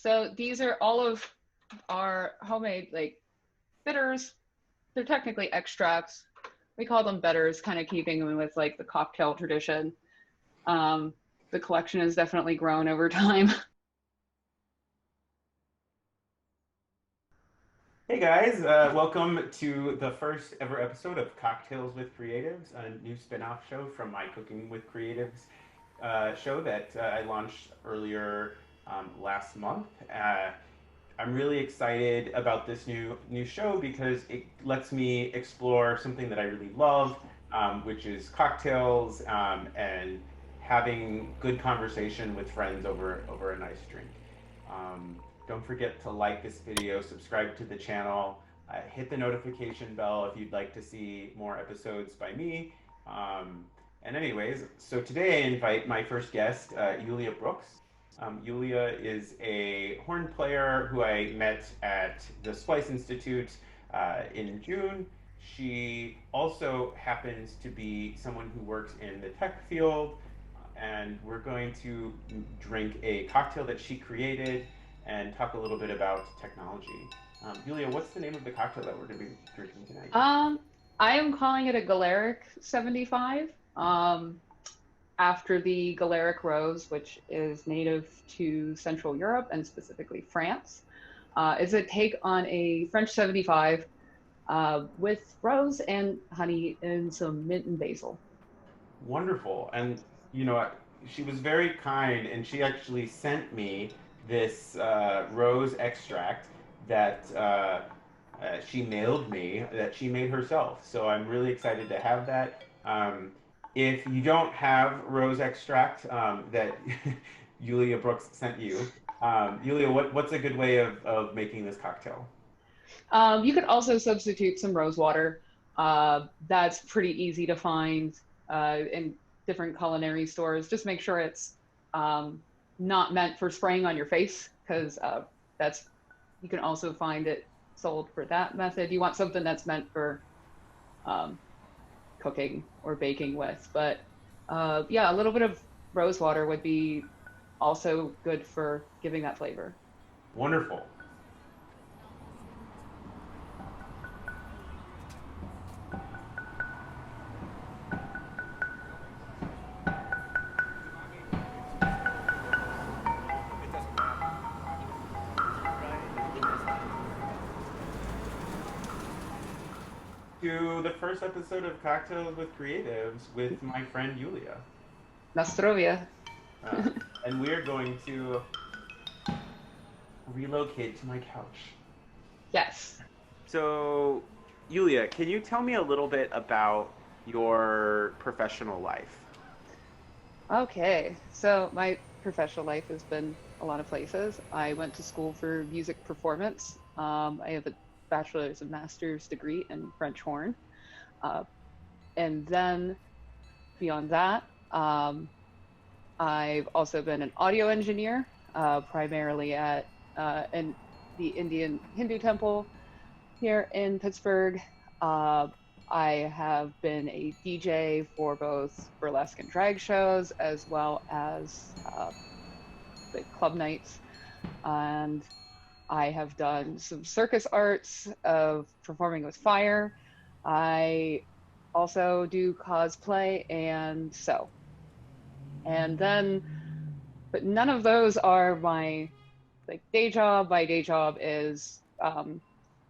So these are all of our homemade like bitters. They're technically extracts. We call them bitters, kind of keeping them with like the cocktail tradition. Um, the collection has definitely grown over time. Hey guys, welcome to the first ever episode of Cocktails with Creatives, a new spin-off show from my Cooking with Creatives show that I launched earlier last month. I'm really excited about this new show because it lets me explore something that I really love, which is cocktails and having good conversation with friends over a nice drink. Um, don't forget to like this video, subscribe to the channel, hit the notification bell if you'd like to see more episodes by me. Um, and anyways, so today I invite my first guest, Yulia Brooks. Yulia is a horn player who I met at the Splice Institute in June. She also happens to be someone who works in the tech field, and we're going to drink a cocktail that she created and talk a little bit about technology. Yulia, what's the name of the cocktail that we're going to be drinking tonight? Um, I am calling it a Galeric 75, after the Galeric rose, which is native to Central Europe and specifically France. It's a take on a French 75 with rose and honey and some mint and basil. Wonderful. And, you know, she was very kind and she actually sent me this rose extract that she mailed me that she made herself. So I'm really excited to have that. If you don't have rose extract that Yulia Brooks sent you, Yulia, what's a good way of making this cocktail? You could also substitute some rose water. That's pretty easy to find in different culinary stores. Just make sure it's um, not meant for spraying on your face, because that's you can also find it sold for that method. You want something that's meant for um, cooking or baking with. But yeah, a little bit of rose water would be also good for giving that flavor. Wonderful. To the first episode of Cocktails with Creatives with my friend Yulia. Nastrovia. Uh, and we're going to relocate to my couch. Yes. So, Yulia, can you tell me a little bit about your professional life? Okay. So my professional life has been a lot of places. I went to school for music performance. I have a bachelor's and master's degree in French horn. Uh, and then beyond that, I've also been an audio engineer, primarily at in the Indian Hindu temple here in Pittsburgh. Uh, I have been a DJ for both burlesque and drag shows, as well as the club nights. And I have done some circus arts of performing with fire. I also do cosplay and sew. And then, but none of those are my like day job. My day job is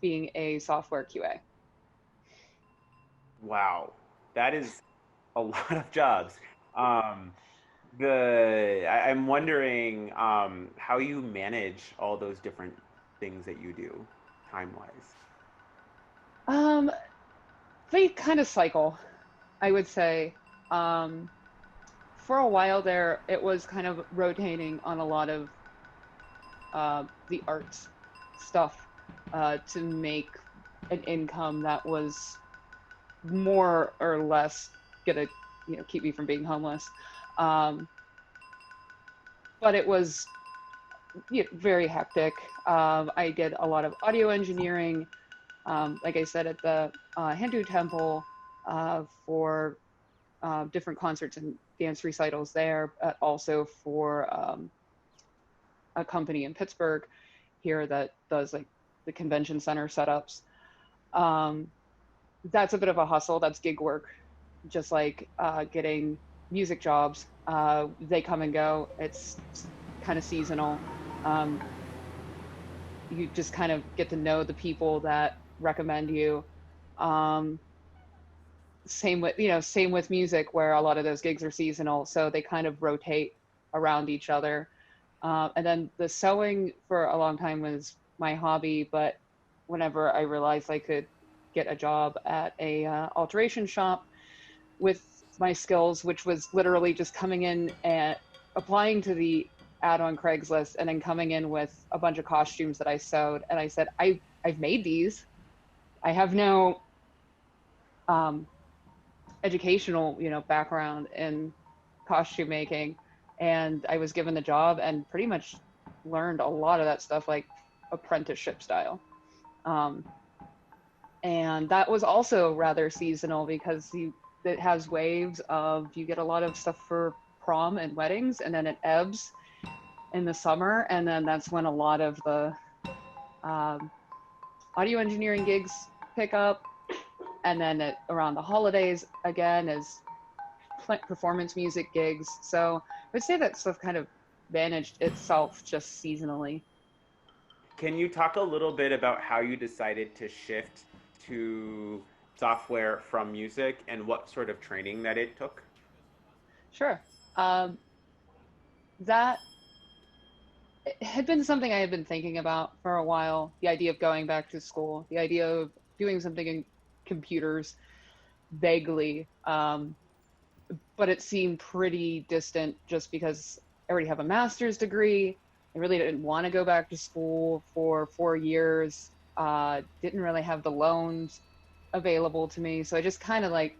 being a software QA. Wow, that is a lot of jobs. Um, I'm wondering how you manage all those different things that you do time-wise. Um, they kind of cycle, I would say. Um, for a while there, it was kind of rotating on a lot of the arts stuff to make an income that was more or less gonna, keep me from being homeless. Um, but it was very hectic. I did a lot of audio engineering, like I said, at the Hindu temple for different concerts and dance recitals there, but also for a company in Pittsburgh here that does like the convention center setups. Um, that's a bit of a hustle. That's gig work, just like getting music jobs. They come and go. It's kind of seasonal. Um, you just kind of get to know the people that recommend you. Um, same with music, where a lot of those gigs are seasonal, so they kind of rotate around each other. And then the sewing for a long time was my hobby, but whenever I realized I could get a job at a alteration shop with my skills, which was literally just coming in and applying to the ad on Craigslist and then coming in with a bunch of costumes that I sewed. And I said, I've made these. I have no um, educational, background in costume making. And I was given the job and pretty much learned a lot of that stuff like apprenticeship style. Um, and that was also rather seasonal because it has waves of, you get a lot of stuff for prom and weddings, and then it ebbs in the summer, and then that's when a lot of the um, audio engineering gigs pick up, and then around the holidays again is performance music gigs. So I would say that stuff kind of managed itself just seasonally. Can you talk a little bit about how you decided to shift to software from music and what sort of training that it took? Sure. Um, that had been something I had been thinking about for a while. The idea of going back to school, the idea of doing something in computers vaguely, but it seemed pretty distant just because I already have a master's degree. I really didn't want to go back to school for 4 years. Didn't really have the loans available to me. So I just kind of like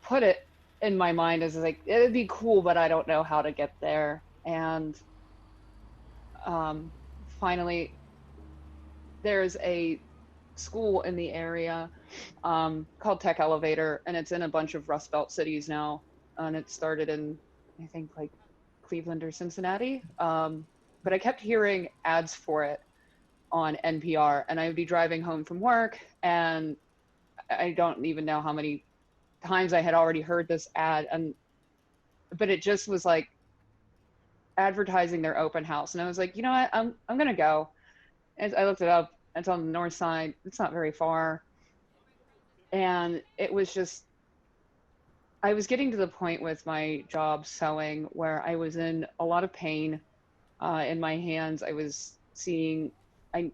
put it in my mind as like, it'd be cool, but I don't know how to get there. And finally, there's a school in the area called Tech Elevator, and it's in a bunch of Rust Belt cities now. And it started in, I think, like Cleveland or Cincinnati. But I kept hearing ads for it on NPR, and I would be driving home from work, and I don't even know how many times I had already heard this ad, but it just was like advertising their open house, and I was like, you know what, I'm gonna go. And I looked it up. It's on the north side. It's not very far, and it was just, I was getting to the point with my job sewing where I was in a lot of pain in my hands. I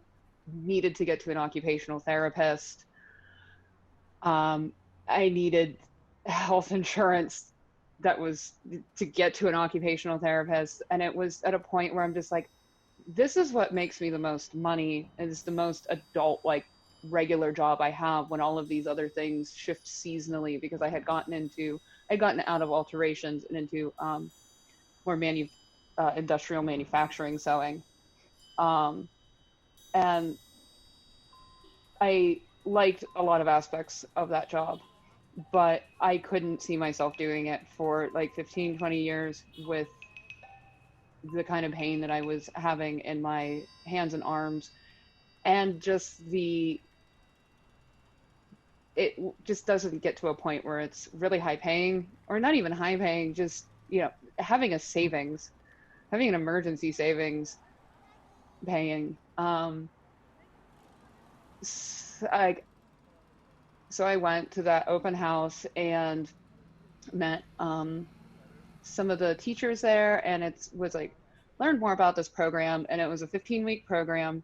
needed to get to an occupational therapist. I needed health insurance that was to get to an occupational therapist. And it was at a point where I'm just like, this is what makes me the most money. It's the most adult, like regular job I have, when all of these other things shift seasonally, because I'd gotten out of alterations and into more industrial manufacturing sewing. And I liked a lot of aspects of that job, but I couldn't see myself doing it for like 15, 20 years with the kind of pain that I was having in my hands and arms, and it just doesn't get to a point where it's really high paying, or not even high paying, just, having an emergency savings paying. So I went to that open house and met some of the teachers there, and it was like, learned more about this program, and it was a 15-week program,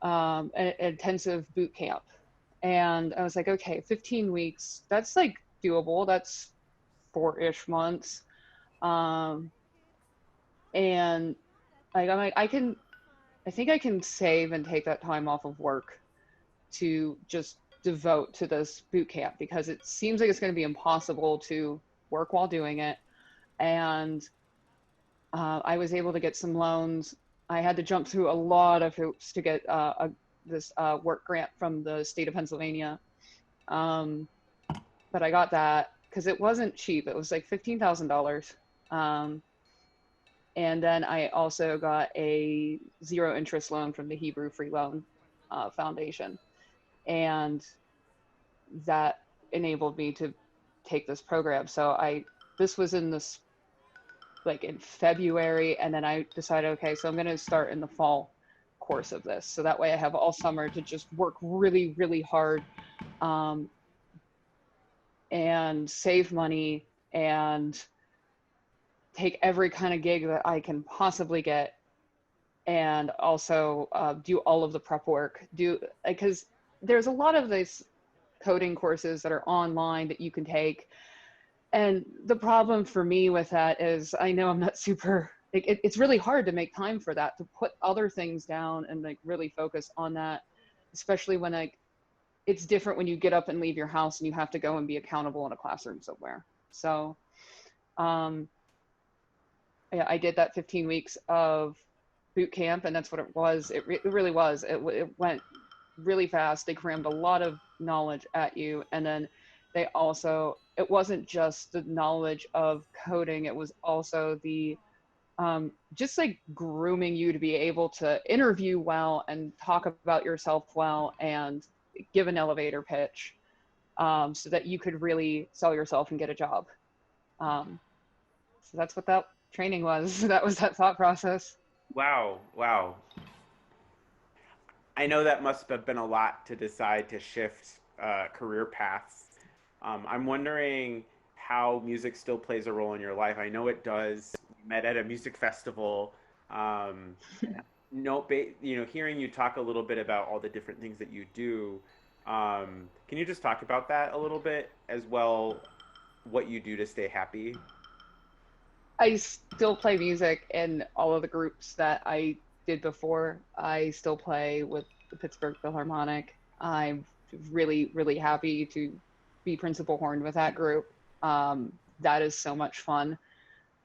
an intensive boot camp. And I was like, okay, 15 weeks, that's like doable. That's 4-ish months. And like, I'm like, I think I can save and take that time off of work to just devote to this boot camp, because it seems like it's going to be impossible to work while doing it. And I was able to get some loans. I had to jump through a lot of hoops to get this work grant from the state of Pennsylvania. But I got that because it wasn't cheap. It was like $15,000. And then I also got a zero interest loan from the Hebrew Free Loan Foundation. And that enabled me to take this program. So this was in this, like in February. And then I decided, okay, so I'm going to start in the fall course of this. So that way I have all summer to just work really, really hard, um, and save money and take every kind of gig that I can possibly get, and also do all of the prep work. Because there's a lot of these coding courses that are online that you can take. And the problem for me with that is I know I'm not super, it's really hard to make time for that, to put other things down and like really focus on that, especially when it's different when you get up and leave your house and you have to go and be accountable in a classroom somewhere. So um, yeah, I did that 15 weeks of boot camp, and that's what it was. It really was. It went really fast. They crammed a lot of knowledge at you, and then it wasn't just the knowledge of coding, it was also the just like grooming you to be able to interview well and talk about yourself well and give an elevator pitch, so that you could really sell yourself and get a job. So that's what that training was. That was that thought process. Wow, wow. I know that must have been a lot to decide to shift career paths. I'm wondering how music still plays a role in your life. I know it does. We met at a music festival. Um, no, hearing you talk a little bit about all the different things that you do, can you just talk about that a little bit as well? What you do to stay happy? I still play music in all of the groups that I did before. I still play with the Pittsburgh Philharmonic. I'm really, really happy to be principal horn with that group. That is so much fun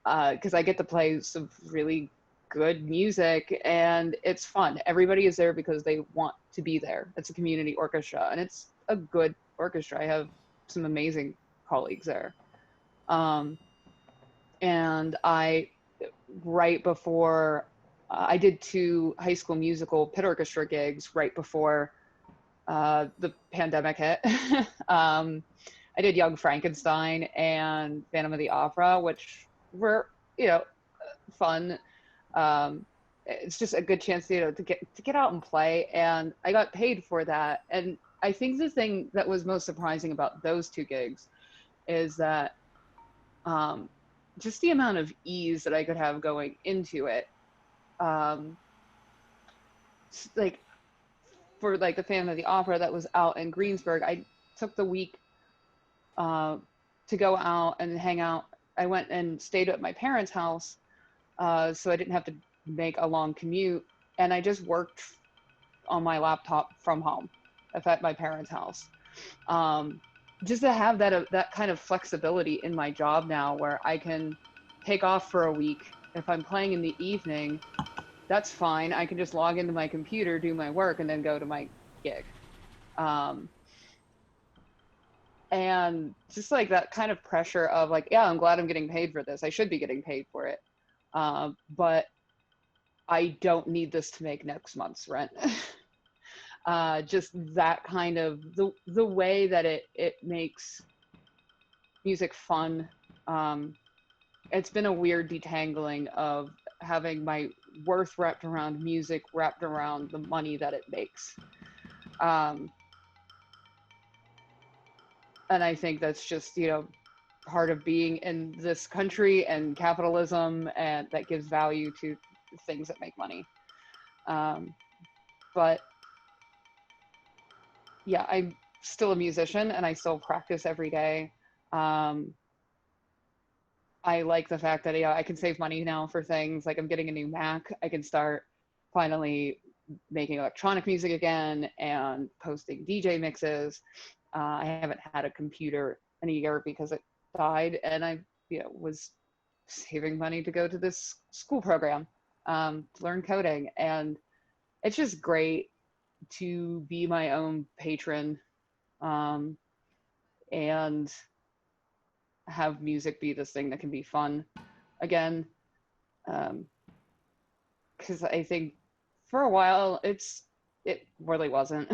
because I get to play some really good music and it's fun. Everybody is there because they want to be there. It's a community orchestra and it's a good orchestra. I have some amazing colleagues there. Um, and right before, I did 2 High School Musical pit orchestra gigs right before the pandemic hit. I did Young Frankenstein and Phantom of the Opera, which were, you know, fun. It's just a good chance, to get out and play, and I got paid for that. And I think the thing that was most surprising about those 2 gigs is that um, just the amount of ease that I could have going into it. Um, like for like the Phantom of the Opera that was out in Greensburg, I took the week uh, to go out and hang out. I went and stayed at my parents' house, so I didn't have to make a long commute, and I just worked on my laptop from home at my parents' house. Um, just to have that kind of flexibility in my job now, where I can take off for a week. If I'm playing in the evening, that's fine. I can just log into my computer, do my work, and then go to my gig. Um, and just like that kind of pressure of like, yeah, I'm glad I'm getting paid for this. I should be getting paid for it. But I don't need this to make next month's rent. Just that kind of the way that it makes music fun. It's been a weird detangling of having my worth wrapped around music, wrapped around the money that it makes. Um, and I think that's just, part of being in this country and capitalism, and that gives value to things that make money. Um, but yeah, I'm still a musician and I still practice every day. Um, I like the fact that I can save money now for things like I'm getting a new Mac. I can start finally making electronic music again and posting DJ mixes. I haven't had a computer in a year because it died, and I was saving money to go to this school program to learn coding, and it's just great to be my own patron, um, and have music be this thing that can be fun again. Because I think for a while it really wasn't.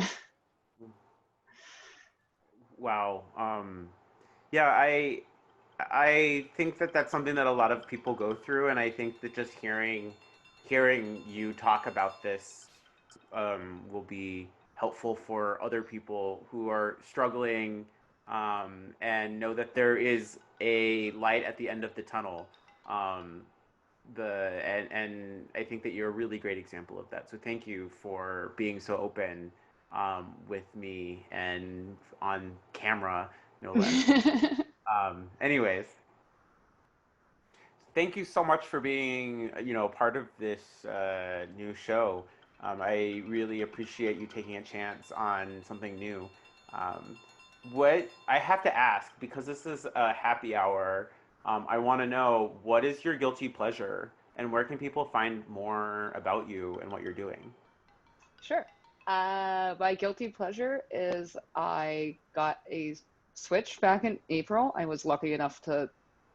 Wow. Yeah, I think that that's something that a lot of people go through, and I think that just hearing you talk about this will be helpful for other people who are struggling, and know that there is a light at the end of the tunnel. Um, and I think that you're a really great example of that. So thank you for being so open with me and on camera, no less. Anyways, thank you so much for being, part of this new show. I really appreciate you taking a chance on something new. Um, what I have to ask, because this is a happy hour, I want to know, what is your guilty pleasure, and where can people find more about you and what you're doing? Sure. My guilty pleasure is I got a Switch back in April. I was lucky enough to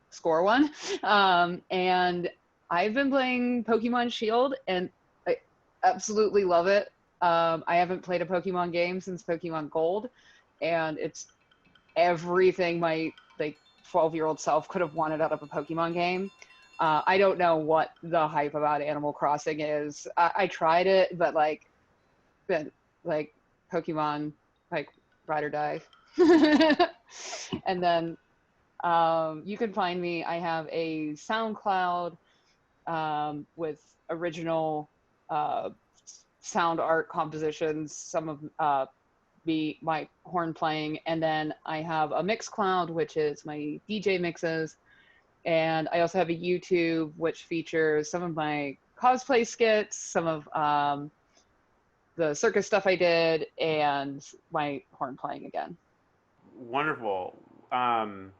score one. And I've been playing Pokemon Shield and I absolutely love it. I haven't played a Pokemon game since Pokemon Gold, and it's everything my like 12-year-old self could have wanted out of a Pokemon game. I don't know what the hype about Animal Crossing is. I tried it, but been like Pokemon, like ride or die. And then you can find me. I have a Soundcloud with original uh, sound art compositions, some of my horn playing, and then I have a Mixcloud, which is my DJ mixes, and I also have a YouTube which features some of my cosplay skits, some of the circus stuff I did, and my horn playing again. Wonderful. Um,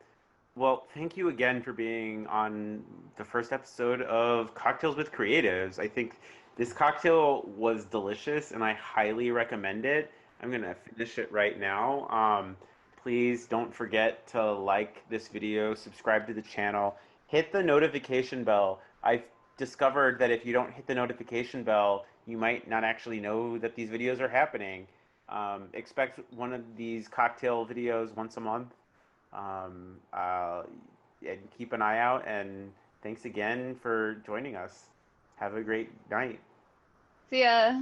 well, thank you again for being on the first episode of Cocktails with Creatives. I think this cocktail was delicious and I highly recommend it. I'm gonna finish it right now. Please don't forget to like this video, subscribe to the channel, hit the notification bell. I've discovered that if you don't hit the notification bell, you might not actually know that these videos are happening. Expect one of these cocktail videos once a month. Um, uh, and keep an eye out. And thanks again for joining us. Have a great night. See ya.